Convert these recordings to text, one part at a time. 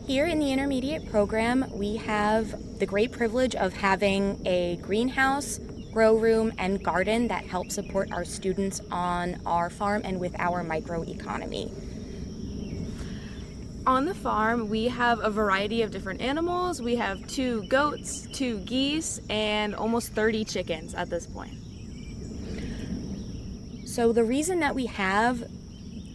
Here in the intermediate program, we have the great privilege of having a greenhouse, grow room, and garden that help support our students on our farm and with our microeconomy. On the farm, we have a variety of different animals. We have 2 goats, 2 geese, and almost 30 chickens at this point. So the reason that we have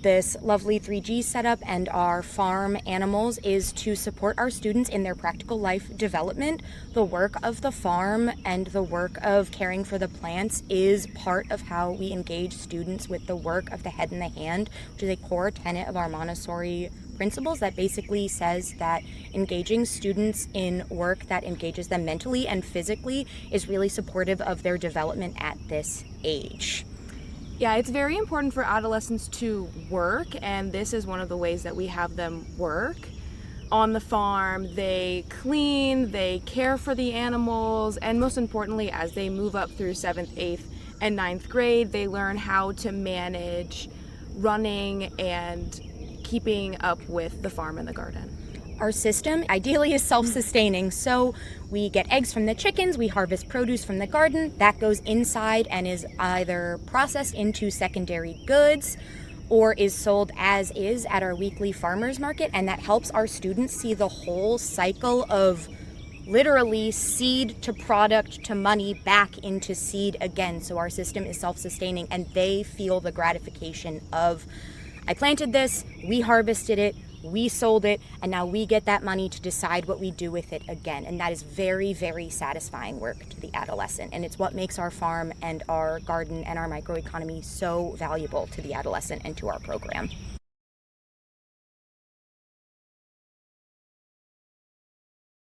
this lovely 3G setup and our farm animals is to support our students in their practical life development. The work of the farm and the work of caring for the plants is part of how we engage students with the work of the head and the hand, which is a core tenet of our Montessori principles that basically says that engaging students in work that engages them mentally and physically is really supportive of their development at this age. Yeah, it's very important for adolescents to work, and this is one of the ways that we have them work. On the farm, they clean, they care for the animals, and most importantly, as they move up through 7th, 8th, and 9th grade, they learn how to manage running and keeping up with the farm and the garden. Our system ideally is self-sustaining, so we get eggs from the chickens, we harvest produce from the garden, that goes inside and is either processed into secondary goods or is sold as is at our weekly farmers market, and that helps our students see the whole cycle of literally seed to product to money back into seed again. So our system is self-sustaining and they feel the gratification of, I planted this, we harvested it, we sold it, and now we get that money to decide what we do with it again. And that is very, very satisfying work to the adolescent. And it's what makes our farm and our garden and our microeconomy so valuable to the adolescent and to our program.